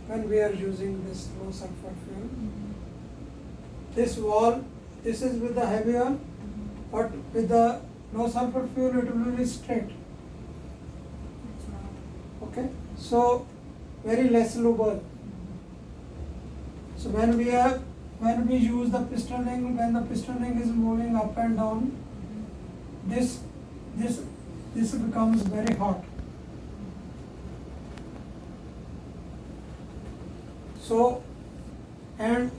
when we are using this low sulfur fuel. This valve, this is with the heavy oil, but with the low sulfur fuel it will be straight. Okay, so very less lube oil. So when we use the piston ring, when the piston ring is moving up and down, this becomes very hot. So, and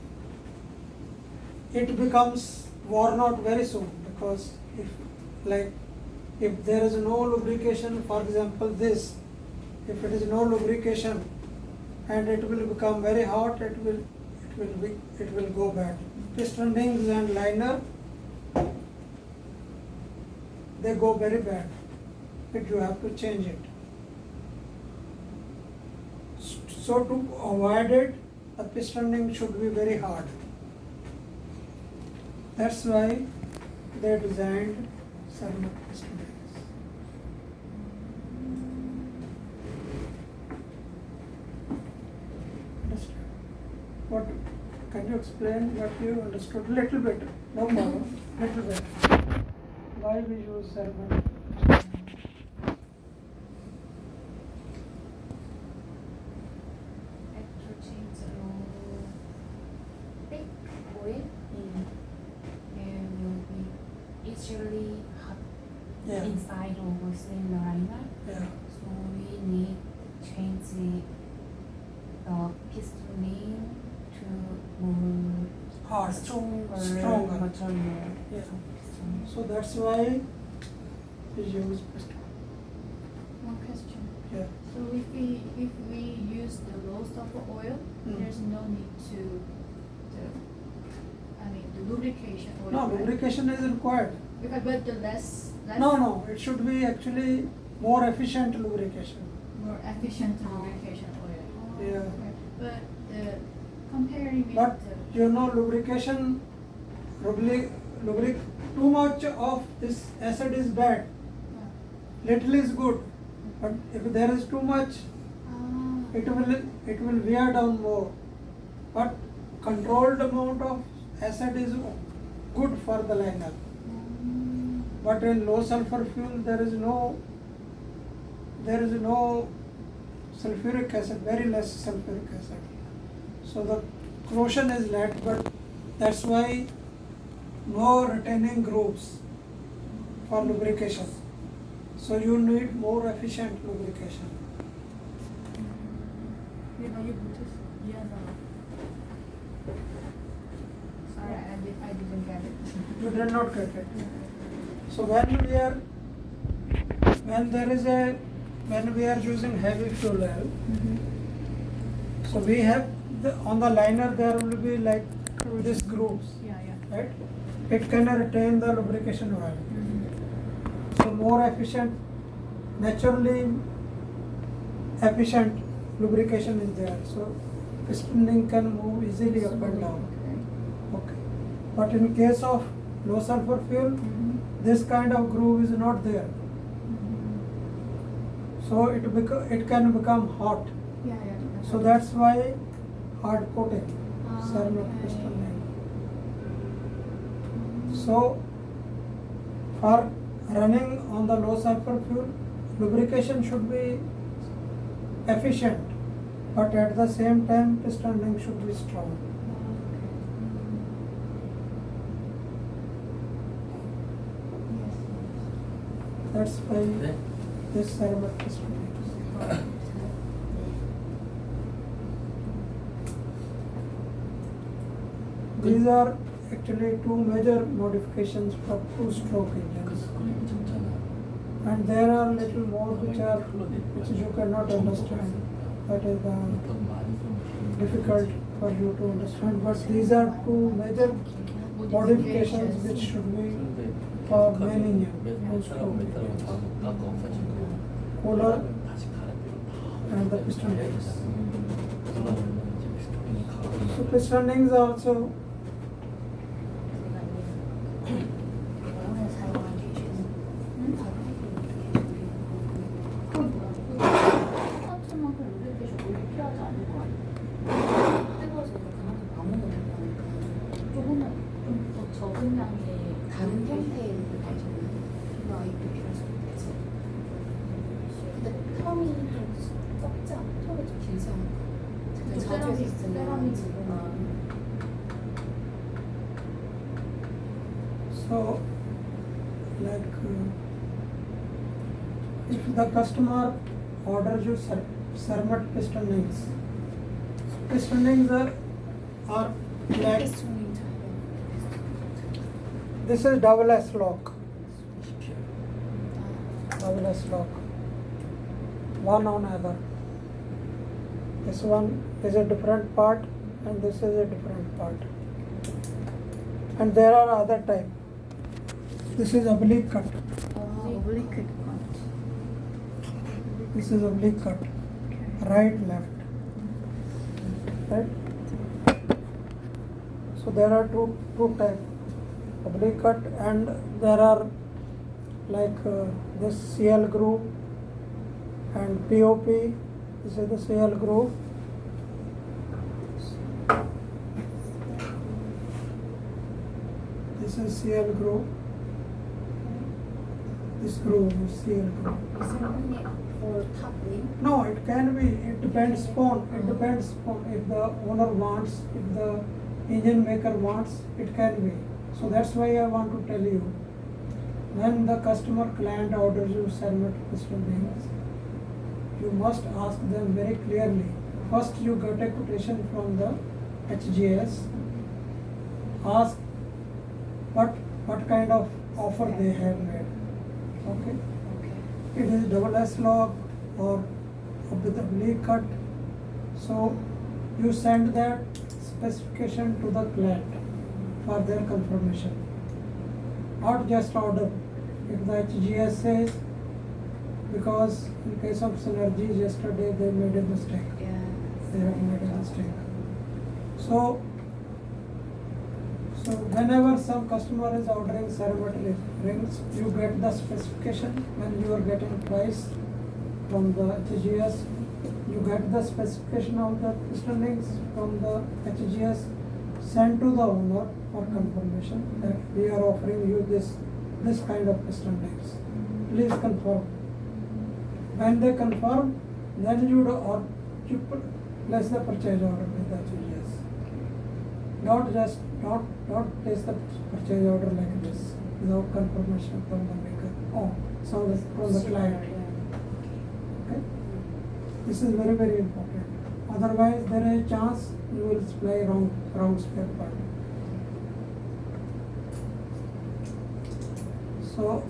it becomes worn out very soon, because if there is no lubrication, for example this, if it is no lubrication and it will become very hot, it will go bad. Piston rings and liner, they go very bad, but you have to change it. So to avoid it, the piston ring should be very hard. That's why they designed ceramic piston rings. Understand? What? Can you explain what you understood? Little bit, no more, little bit. Why we use ceramic? Usually hot Yeah. inside of a cylinder, Yeah. so we need to change the piston ring to more Hard. stronger material. Yeah. So that's why we use piston. One question. Yeah. So if we use the low sulfur oil, there's no need to the lubrication oil. No, right? lubrication is required. But the less No, it should be actually more efficient lubrication. more efficient lubrication oil. Yeah. Okay. But comparing with But you know, lubrication, too much of this acid is bad. Little is good, but if there is too much, it will wear down more. But controlled amount of acid is good for the liner. But in low sulfur fuel there is no sulfuric acid, very less sulfuric acid. So the corrosion is less, but that's why no retaining grooves for lubrication. So you need more efficient lubrication. Sorry, I didn't get it. You did not get it. So when we are using heavy fuel oil, so we have on the liner there will be like these grooves, Yeah. right? It can retain the lubrication oil. So more efficient, naturally efficient lubrication is there. So piston ring can move easily up and down. Okay. But in case of low sulfur fuel, this kind of groove is not there. So it can become hot. Yeah. So that's why hard coating, ceramic Okay. piston ring. So for running on the low sulfur fuel, lubrication should be efficient, but at the same time piston ring should be strong. That's why this ceramic piston rings. These are actually two major modifications for two-stroke engines, and there are little more which you cannot understand. That is difficult for you to understand. But these are two major modifications which should be for main engine, two-stroke engines. Cooler and the piston rings. So piston rings also 조금은 더 적은 양의 다른 형태의 와이프 필요할 수도 있지. 근데 텀이 좀 적지 않아? 텀이 좀 길지 않을까? 자주 했었으면 세라믹 지금 So, like, if the customer orders you ceramic piston rings, piston rings are like, 피스톤이 잘 this is double S lock, double S lock, one on other. This one is a different part and this is a different part. And there are other type. This is oblique cut. oblique cut. This is oblique cut. Right, left. Right? So there are two types. Oblique cut, and there are like this CL groove and POP. This is the CL groove. This is CL groove. This groove is CL groove. Is it only for top ring? No, it can be. It depends upon. It depends upon if the owner wants, if the engine maker wants. It can be. So that's why I want to tell you. When the customer client orders you ceramic piston rings, you must ask them very clearly. First, you get a quotation from the HGS. Ask what kind of offer they have made. Okay. Okay. It is double S lock or with oblique cut. So you send that specification to the client for their confirmation. Not just order. If the HGS says, because in case of Synergy yesterday they made a mistake. Yeah. They have made a mistake. So whenever some customer is ordering ceramic rings, you get the specification. When you are getting price from the HGS, you get the specification of the piston rings from the HGS, send to the owner for confirmation that we are offering you this kind of piston rings. Please confirm. When they confirm, then you place the purchase order with the HGS. Don't place the purchase order like this without confirmation from the maker. Oh, so from the client. Okay? This is very, very important. Otherwise, there is a chance you will supply wrong spare part. So,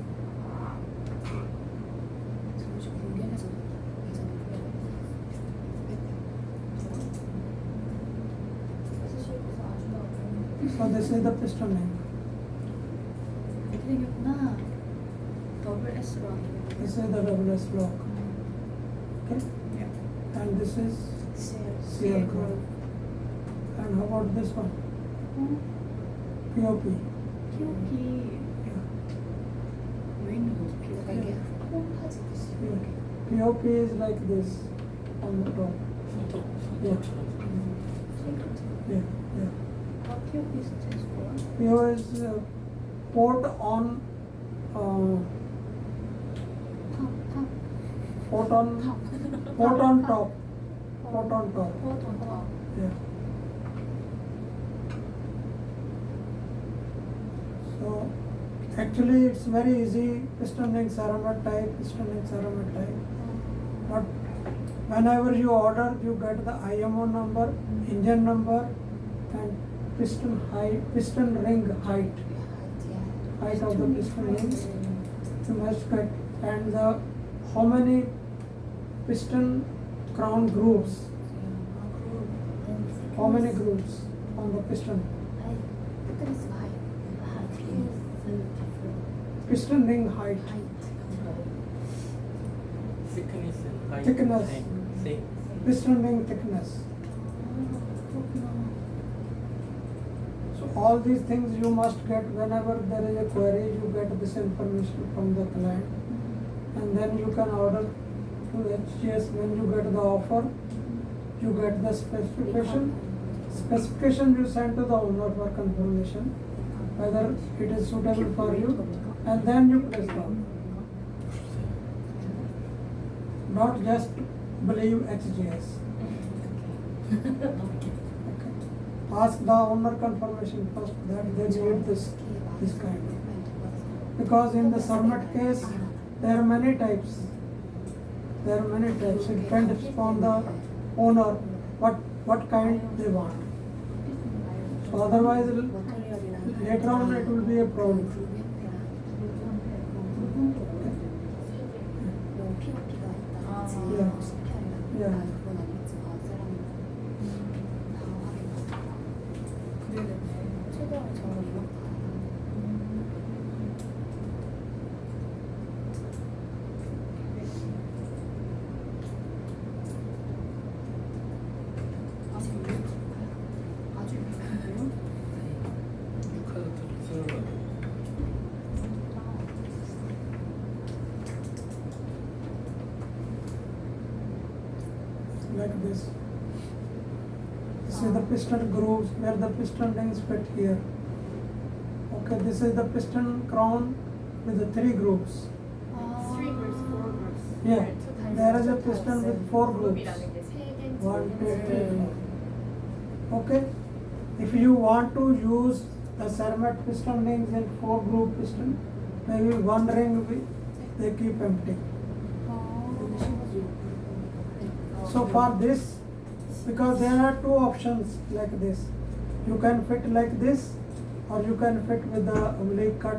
잠시 공개해서 예전에 so this is the piston ring. 이렇게 생겼구나. 더블 S로 하는 This is the double S block. Okay? And this is CL groove. And how about this one? POP. POP Yeah. 왜 있는 거지? POP. 이게 홈하지 POP is like this on the top. Yeah. Yeah. Yeah. What POP stands for? PO is port on 탑. port on port on top. Port on top. Port on top. Yeah. So actually it's very easy. Piston ring ceramic type, piston ring ceramic type. But whenever you order, you get the IMO number, engine number, and piston ring height of the piston rings. You must get, and the how many piston crown grooves. How many grooves on the piston? Piston ring height. thickness and height. Thickness. Same. Piston ring thickness. So all these things you must get whenever there is a query, you get this information from the client. And then you can order to HGS. When you get the offer, you get the specification, Specification you send to the owner for confirmation whether it is suitable for you, and then you place the order. Not just believe XGS. Okay. Ask the owner confirmation first that they need this kind. Because in the Sarmat case, there are many types. There are many types. It depends upon the owner what kind they want. So otherwise, later on it will be a problem. Yeah. 최대한 저는 이렇게 아주 유명해요. 6카드 들어가고. Like this. This is the piston grooves where the piston rings fit here. Okay, this is the piston crown with the 3 grooves. 3 groups, 4 groups. Yeah, there is a piston with 4 grooves. 그룹이라는 게 3개 1, 2, 3, 4. Okay, if you want to use the Cermet piston rings in 4 groove piston, maybe 1 ring they keep empty. So for this, because there are 2 options like this, you can fit like this, or you can fit with the oblique cut